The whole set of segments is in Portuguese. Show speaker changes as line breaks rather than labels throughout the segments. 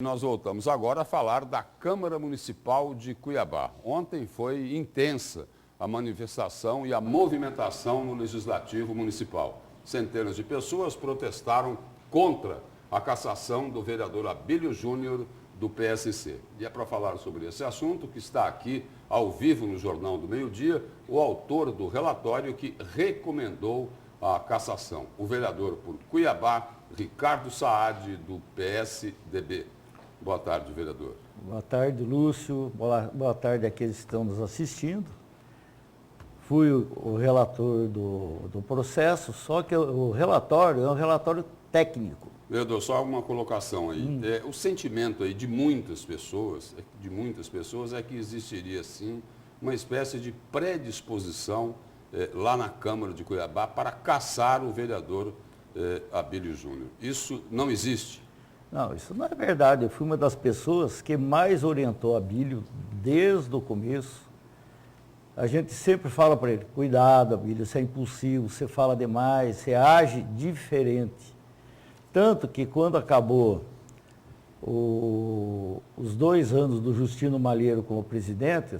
Nós voltamos agora a falar da Câmara Municipal de Cuiabá. Ontem foi intensa a manifestação e a movimentação no Legislativo Municipal. Centenas de pessoas protestaram contra a cassação do vereador Abílio Júnior do PSC. E é para falar sobre esse assunto que está aqui ao vivo no Jornal do Meio-Dia o autor do relatório que recomendou a cassação, o vereador por Cuiabá, Ricardo Saad, do PSDB. Boa tarde, vereador.
Boa tarde, Lúcio. Boa tarde àqueles que estão nos assistindo. Fui o relator do processo, só que o relatório é um relatório técnico.
Vereador, só uma colocação aí. O sentimento aí de muitas pessoas é que existiria, sim, uma espécie de predisposição lá na Câmara de Cuiabá para caçar o vereador Abílio Júnior. Isso não existe?
Não, isso não é verdade. Eu fui uma das pessoas que mais orientou Abílio desde o começo. A gente sempre fala para ele, cuidado, Abílio, você é impulsivo, você fala demais, você age diferente. Tanto que quando acabou os 2 anos do Justino Malheiro como presidente,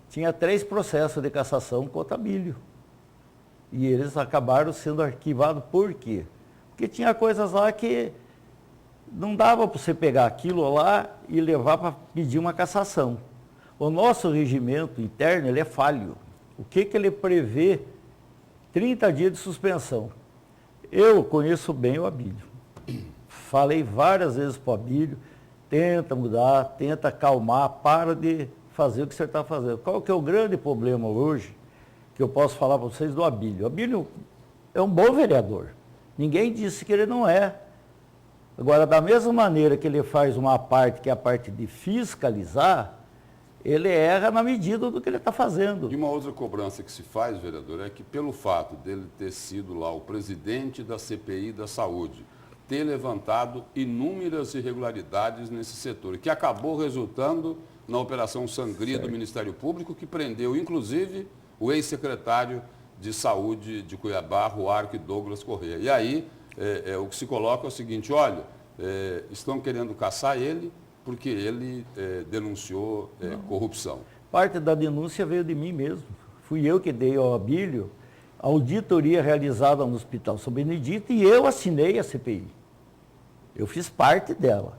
tinha 3 processos de cassação contra Abílio. E eles acabaram sendo arquivados. Por quê? Porque tinha coisas lá que não dava para você pegar aquilo lá e levar para pedir uma cassação. O nosso regimento interno, ele é falho. O que ele prevê? 30 dias de suspensão. Eu conheço bem o Abílio. Falei várias vezes para o Abílio, tenta mudar, tenta acalmar, para de fazer o que você está fazendo. Qual que é o grande problema hoje que eu posso falar para vocês do Abílio? O Abílio é um bom vereador. Ninguém disse que ele não é. Agora, da mesma maneira que ele faz uma parte, que é a parte de fiscalizar, ele erra na medida do que ele está fazendo.
E uma outra cobrança que se faz, vereador, é que pelo fato dele ter sido lá o presidente da CPI da Saúde, ter levantado inúmeras irregularidades nesse setor, que acabou resultando na Operação Sangria do Ministério Público, que prendeu, inclusive, o ex-secretário de Saúde de Cuiabá, Ruarque Douglas Corrêa. E aí, o que se coloca é o seguinte, olha, estão querendo caçar ele porque ele denunciou corrupção.
Parte da denúncia veio de mim mesmo. Fui eu que dei ao Abílio a auditoria realizada no Hospital São Benedito e eu assinei a CPI. Eu fiz parte dela.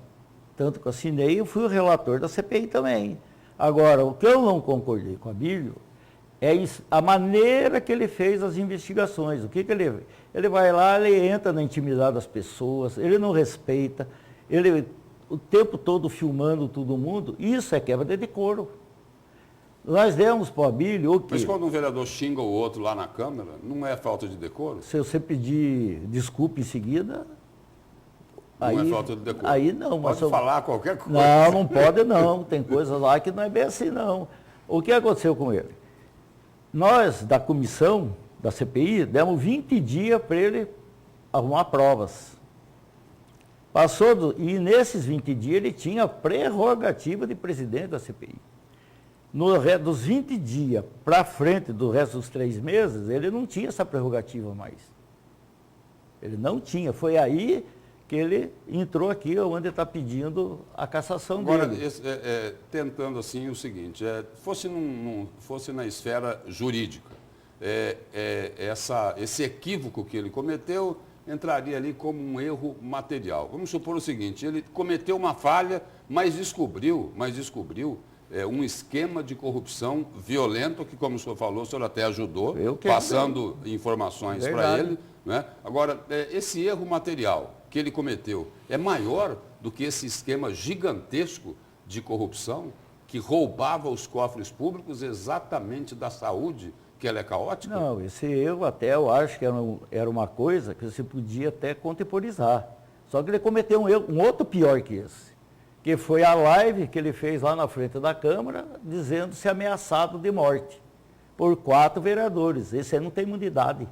Tanto que eu assinei, eu fui o relator da CPI também. Agora, o que eu não concordei com o Abílio é a maneira que ele fez as investigações. O que ele vai lá, ele entra na intimidade das pessoas, ele não respeita, ele o tempo todo filmando todo mundo. Isso é quebra de decoro. Nós demos para o Abílio o quê?
Mas quando um vereador xinga o outro lá na Câmara, não é falta de decoro?
Se você pedir desculpa em seguida...
Não
aí,
é falta de decoro.
Aí não.
Pode falar qualquer coisa.
Não pode não. Tem coisas lá que não é bem assim não. O que aconteceu com ele? Nós, da comissão, da CPI, demos 20 dias para ele arrumar provas. E nesses 20 dias ele tinha prerrogativa de presidente da CPI. Dos 20 dias para frente, do resto dos 3 meses, ele não tinha essa prerrogativa mais. Ele não tinha. Foi aí que ele entrou aqui, onde está pedindo a cassação
agora,
dele.
Tentando assim o seguinte, fosse na esfera jurídica, esse equívoco que ele cometeu entraria ali como um erro material. Vamos supor o seguinte, ele cometeu uma falha, mas descobriu um esquema de corrupção violento, que, como o senhor falou, o senhor até ajudou, passando informações para ele. Né? Agora, esse erro material que ele cometeu é maior do que esse esquema gigantesco de corrupção que roubava os cofres públicos exatamente da saúde, que ela é caótica?
Não, esse erro até eu acho que era uma coisa que você podia até contemporizar. Só que ele cometeu um erro, um outro pior que esse, que foi a live que ele fez lá na frente da Câmara, dizendo-se ameaçado de morte por 4 vereadores. Esse aí não tem imunidade.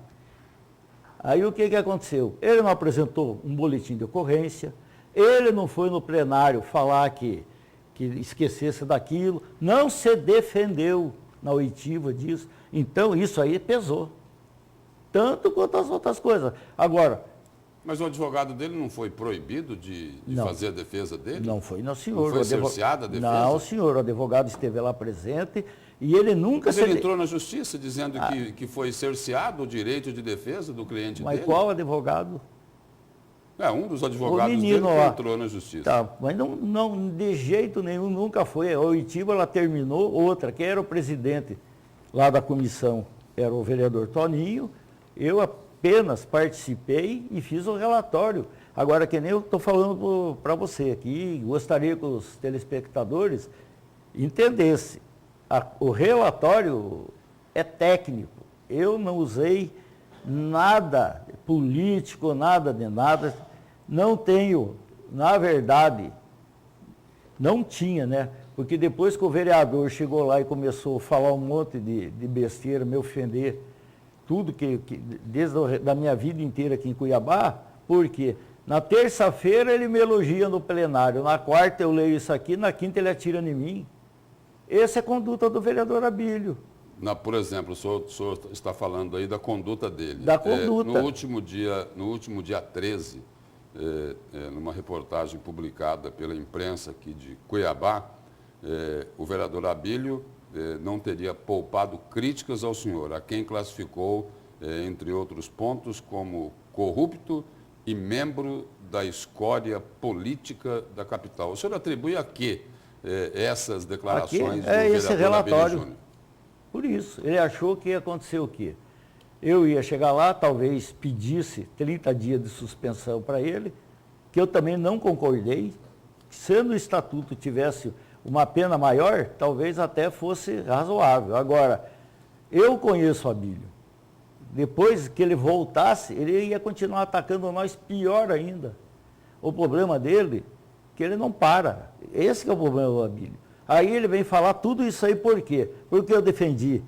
Aí o que aconteceu? Ele não apresentou um boletim de ocorrência, ele não foi no plenário falar que esquecesse daquilo, não se defendeu na oitiva disso. Então, isso aí pesou. Tanto quanto as outras coisas. Agora,
Mas o advogado dele não foi proibido de fazer a defesa dele?
Não foi, não, senhor.
Não foi cerceada a defesa?
Não, senhor. O advogado esteve lá presente e ele nunca...
Mas ele entrou na justiça dizendo que foi cerceado o direito de defesa do cliente dele?
Mas qual advogado?
Um dos advogados dele que entrou na justiça.
Tá, mas não, de jeito nenhum, nunca foi. A Oitiba, ela terminou outra. Quem era o presidente lá da comissão era o vereador Toninho. Eu apenas participei e fiz o relatório. Agora, que nem eu estou falando para você aqui, gostaria que os telespectadores entendessem. O relatório é técnico. Eu não usei nada político, nada de nada. Não tenho, na verdade, não tinha, né? Porque depois que o vereador chegou lá e começou a falar um monte de besteira, me ofender, tudo desde da minha vida inteira aqui em Cuiabá, porque na terça-feira ele me elogia no plenário, na quarta eu leio isso aqui, na quinta ele atira em mim. Essa é a conduta do vereador Abílio.
Por exemplo, o senhor está falando aí da conduta dele.
Da conduta.
No último dia 13, numa reportagem publicada pela imprensa aqui de Cuiabá, o vereador Abílio não teria poupado críticas ao senhor, a quem classificou, entre outros pontos, como corrupto e membro da escória política da capital. O senhor atribui a quê essas declarações do vereador Abílio Júnior?
Por isso, ele achou que ia acontecer o quê? Eu ia chegar lá, talvez pedisse 30 dias de suspensão para ele, que eu também não concordei. Se no estatuto tivesse uma pena maior, talvez até fosse razoável. Agora, eu conheço o Abílio. Depois que ele voltasse, ele ia continuar atacando nós pior ainda. O problema dele é que ele não para. Esse que é o problema do Abílio. Aí ele vem falar tudo isso aí por quê? Porque eu defendi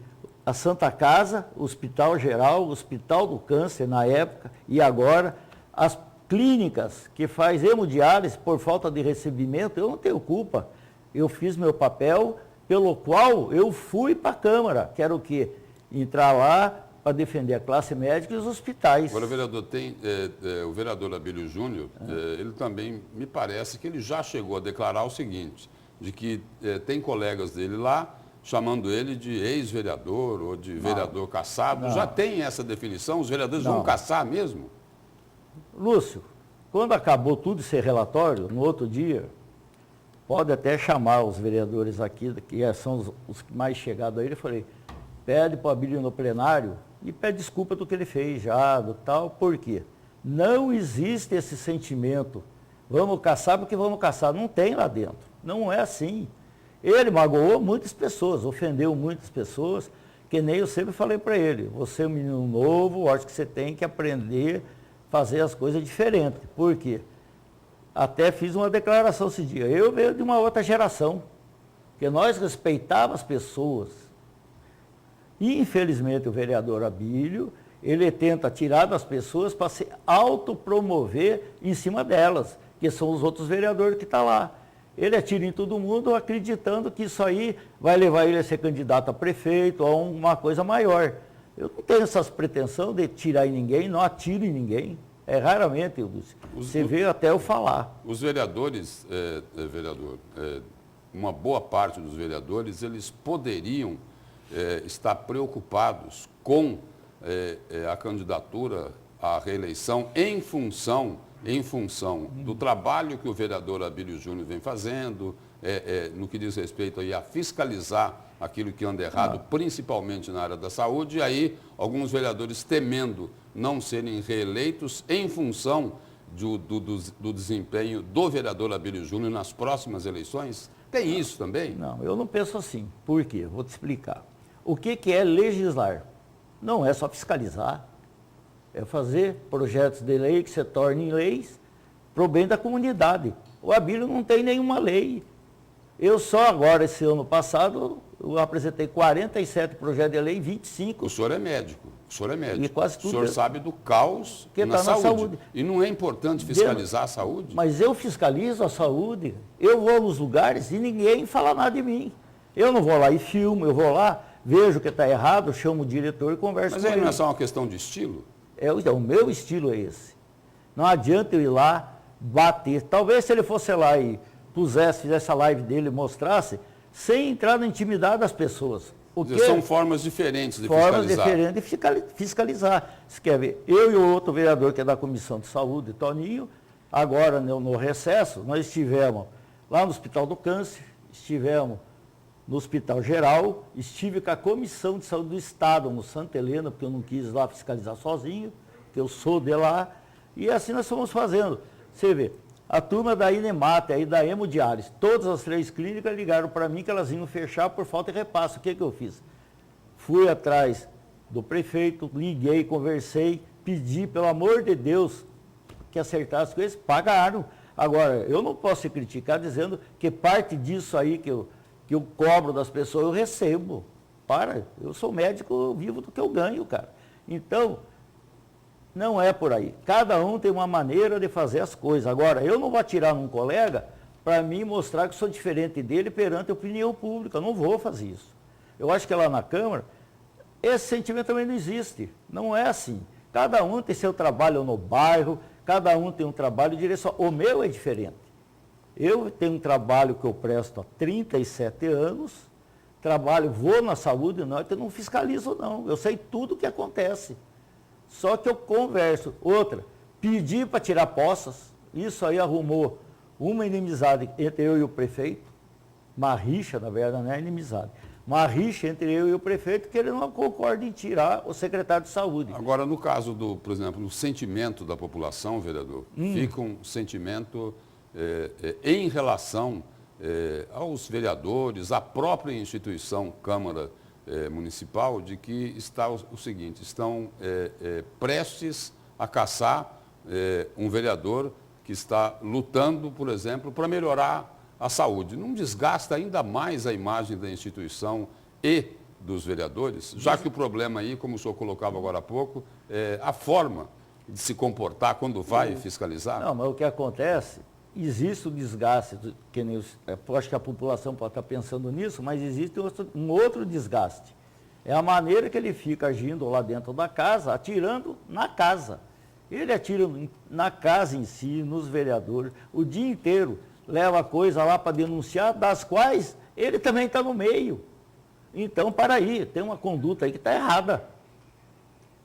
a Santa Casa, o Hospital Geral, o Hospital do Câncer na época e agora, as clínicas que faz hemodiálise por falta de recebimento, eu não tenho culpa. Eu fiz meu papel, pelo qual eu fui para a Câmara, que era o quê? Entrar lá para defender a classe médica e os hospitais.
Agora, vereador, o vereador Abílio Júnior, ele também, me parece que ele já chegou a declarar o seguinte, de que tem colegas dele lá chamando ele de ex-vereador ou de vereador caçado. Não. Já tem essa definição? Os vereadores vão caçar mesmo?
Lúcio, quando acabou tudo esse relatório, no outro dia, pode até chamar os vereadores aqui, que são os mais chegados a ele, eu falei, pede para o Abílio no plenário e pede desculpa do que ele fez já, do tal, por quê? Não existe esse sentimento, vamos caçar porque vamos caçar, não tem lá dentro, não é assim. Ele magoou muitas pessoas, ofendeu muitas pessoas, que nem eu sempre falei para ele, você é um menino novo, acho que você tem que aprender a fazer as coisas diferentes. Por quê? Até fiz uma declaração esse dia, eu venho de uma outra geração, que nós respeitávamos as pessoas. E, infelizmente, o vereador Abílio, ele tenta tirar das pessoas para se autopromover em cima delas, que são os outros vereadores que estão lá. Ele atira em todo mundo acreditando que isso aí vai levar ele a ser candidato a prefeito ou a uma coisa maior. Eu não tenho essas pretensões de tirar em ninguém, não atiro em ninguém. Raramente, você vê até eu falar.
Os vereadores, vereador, uma boa parte dos vereadores, eles poderiam estar preocupados com a candidatura à reeleição em função do trabalho que o vereador Abílio Júnior vem fazendo, no que diz respeito aí a fiscalizar aquilo que anda errado, principalmente na área da saúde, e aí alguns vereadores temendo não serem reeleitos em função do desempenho do vereador Abílio Júnior nas próximas eleições? Tem isso também?
Não, eu não penso assim. Por quê? Vou te explicar. O que é legislar? Não é só fiscalizar. É fazer projetos de lei que se tornem leis para o bem da comunidade. O Abílio não tem nenhuma lei. Eu só agora, esse ano passado, eu apresentei 47 projetos de lei, 25.
O senhor é médico.
E quase tudo
o senhor sabe do caos
que
na saúde. E não é importante fiscalizar a saúde?
Mas eu fiscalizo a saúde. Eu vou nos lugares e ninguém fala nada de mim. Eu não vou lá e filmo, eu vou lá, vejo o que está errado, chamo o diretor e converso com ele.
Mas aí não é só uma questão de estilo?
O meu estilo é esse. Não adianta eu ir lá, bater. Talvez se ele fosse lá e fizesse a live dele e mostrasse, sem entrar na intimidade das pessoas.
São formas diferentes de
formas
fiscalizar.
Diferentes de fiscalizar. Você quer ver? Eu e o outro vereador, que é da Comissão de Saúde, Toninho, agora no recesso, nós estivemos lá no Hospital do Câncer, estivemos no Hospital Geral, estive com a Comissão de Saúde do Estado, no Santa Helena, porque eu não quis lá fiscalizar sozinho, porque eu sou de lá, e assim nós fomos fazendo. Você vê, a turma da Inemate, aí da Hemodiálise, todas as 3 clínicas ligaram para mim que elas iam fechar por falta de repasse. O que eu fiz? Fui atrás do prefeito, liguei, conversei, pedi, pelo amor de Deus, que acertasse com eles, pagaram. Agora, eu não posso ser criticado dizendo que parte disso aí que eu cobro das pessoas, eu recebo. Eu sou médico, eu vivo do que eu ganho, cara. Então, não é por aí. Cada um tem uma maneira de fazer as coisas. Agora, eu não vou atirar num colega para mim mostrar que sou diferente dele perante a opinião pública. Eu não vou fazer isso. Eu acho que lá na Câmara, esse sentimento também não existe. Não é assim. Cada um tem seu trabalho no bairro, cada um tem um trabalho de direção. O meu é diferente. Eu tenho um trabalho que eu presto há 37 anos, vou na saúde, eu não fiscalizo não. Eu sei tudo o que acontece. Só que eu converso. Outra, pedi para tirar poças, isso aí arrumou uma inimizade entre eu e o prefeito, uma rixa, na verdade, não é inimizade, uma rixa entre eu e o prefeito, que ele não concorda em tirar o secretário de saúde.
Agora, no caso por exemplo, no sentimento da população, vereador, fica um sentimento em relação aos vereadores, à própria instituição Câmara Municipal, de que está o seguinte, estão prestes a caçar um vereador que está lutando, por exemplo, para melhorar a saúde. Não desgasta ainda mais a imagem da instituição e dos vereadores, já que o problema aí, como o senhor colocava agora há pouco, é a forma de se comportar quando vai fiscalizar?
Não, mas o que acontece, existe o desgaste, eu acho que a população pode estar pensando nisso, mas existe um outro desgaste. É a maneira que ele fica agindo lá dentro da casa, atirando na casa. Ele atira na casa em si, nos vereadores, o dia inteiro, leva coisa lá para denunciar, das quais ele também está no meio. Então, para aí, tem uma conduta aí que está errada.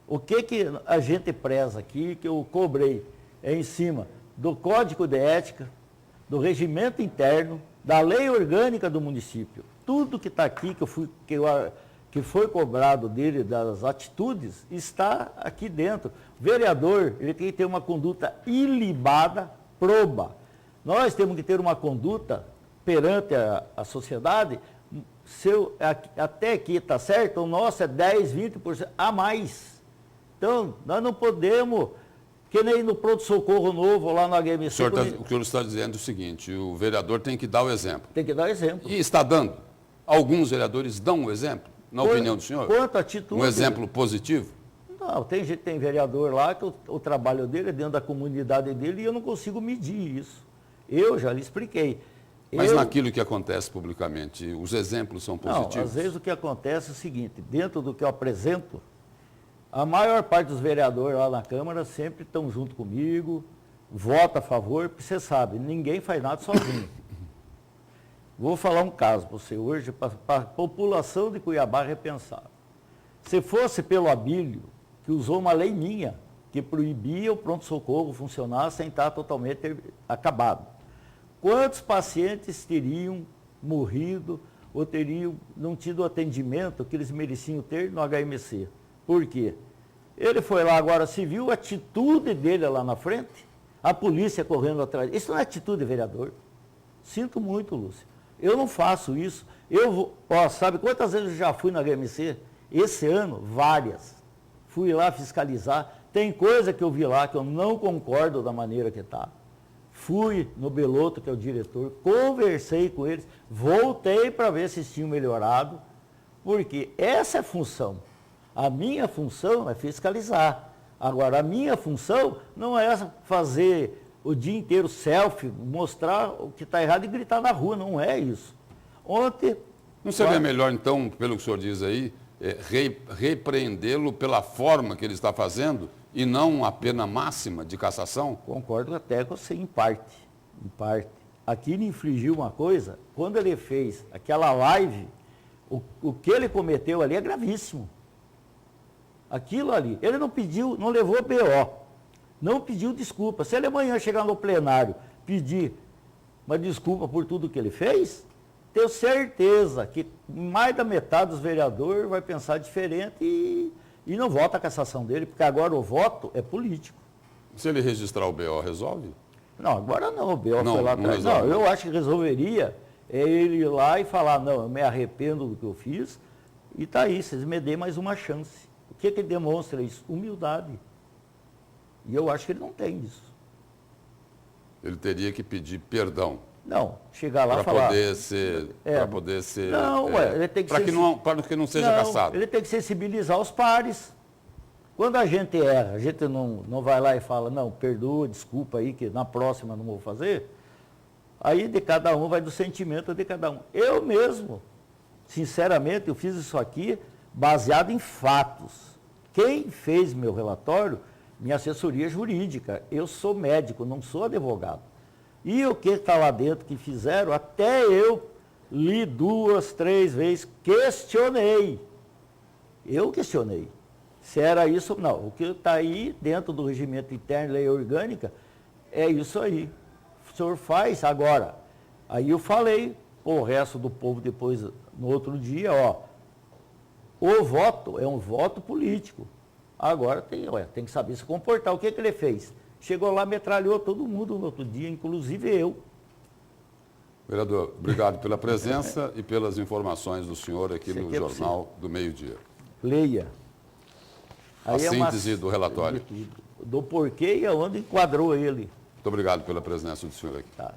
O que a gente preza aqui, que eu cobrei, é em cima do Código de Ética, do Regimento Interno, da Lei Orgânica do município. Tudo que está aqui, que foi cobrado dele, das atitudes, está aqui dentro. O vereador, ele tem que ter uma conduta ilibada, proba. Nós temos que ter uma conduta perante a sociedade, até aqui está certo, o nosso é 10%, 20% a mais. Então, nós não podemos, que nem no pronto-socorro novo lá no HMC.
O senhor está dizendo o seguinte, o vereador tem que dar o exemplo.
Tem que dar o exemplo.
E está dando? Alguns vereadores dão o exemplo, na opinião do senhor?
Quanto à atitude.
Um exemplo positivo?
Não, tem vereador lá que o trabalho dele é dentro da comunidade dele e eu não consigo medir isso. Eu já lhe expliquei.
Mas naquilo que acontece publicamente, os exemplos são positivos?
Não, às vezes o que acontece é o seguinte, dentro do que eu apresento, a maior parte dos vereadores lá na Câmara sempre estão junto comigo, vota a favor, porque você sabe, ninguém faz nada sozinho. Vou falar um caso para você hoje, para a população de Cuiabá repensar. Se fosse pelo Abílio, que usou uma lei minha, que proibia o pronto-socorro funcionar sem estar totalmente acabado. Quantos pacientes teriam morrido ou não tido o atendimento que eles mereciam ter no HMC? Por quê? Ele foi lá agora, se viu a atitude dele lá na frente, a polícia correndo atrás. Isso não é atitude, vereador. Sinto muito, Lúcio. Eu não faço isso. Sabe quantas vezes eu já fui no HMC? Esse ano, várias. Fui lá fiscalizar. Tem coisa que eu vi lá que eu não concordo da maneira que está. Fui no Beloto, que é o diretor, conversei com eles, voltei para ver se tinham melhorado, porque essa é a função. A minha função é fiscalizar. Agora, a minha função não é fazer o dia inteiro selfie, mostrar o que está errado e gritar na rua, não é isso. Ontem...
Não seria melhor, então, pelo que o senhor diz aí, repreendê-lo pela forma que ele está fazendo e não a pena máxima de cassação?
Concordo até com você em parte. Em parte. Aqui ele infligiu uma coisa, quando ele fez aquela live, o que ele cometeu ali é gravíssimo. Aquilo ali, ele não pediu, não levou BO, não pediu desculpa. Se ele amanhã chegar no plenário pedir uma desculpa por tudo que ele fez, tenho certeza que mais da metade dos vereadores vai pensar diferente e não vota a cassação dele, porque agora o voto é político.
Se ele registrar o BO, resolve?
Não, agora não, o BO
Não,
foi lá
não
atrás.
resolve.
Não, eu acho que resolveria ele ir lá e falar, não, eu me arrependo do que eu fiz, e está aí, vocês me dêem mais uma chance. O que ele demonstra isso? Humildade. E eu acho que ele não tem isso.
Ele teria que pedir perdão.
Não, chegar lá e
Para
falar...
poder ser... Para poder ser...
Não, ele tem que
para que não seja cassado.
Ele tem que sensibilizar os pares. Quando a gente erra, a gente não vai lá e fala, não, perdoa, desculpa aí, que na próxima não vou fazer. Aí de cada um vai do sentimento de cada um. Eu mesmo, sinceramente, eu fiz isso aqui baseado em fatos. Quem fez meu relatório, minha assessoria jurídica. Eu sou médico, não sou advogado. E o que está lá dentro que fizeram, até eu li 2, 3 vezes, questionei. Eu questionei. Se era isso, não. O que está aí dentro do regimento interno, lei orgânica, é isso aí. O senhor faz agora. Aí eu falei, o resto do povo depois, no outro dia, ó, o voto é um voto político. Agora tem que saber se comportar. O que ele fez? Chegou lá, metralhou todo mundo no outro dia, inclusive eu.
Vereador, obrigado pela presença e pelas informações do senhor aqui no Jornal do Meio-Dia.
Leia.
A síntese do relatório.
Do porquê e aonde enquadrou ele.
Muito obrigado pela presença do senhor aqui.
Tá.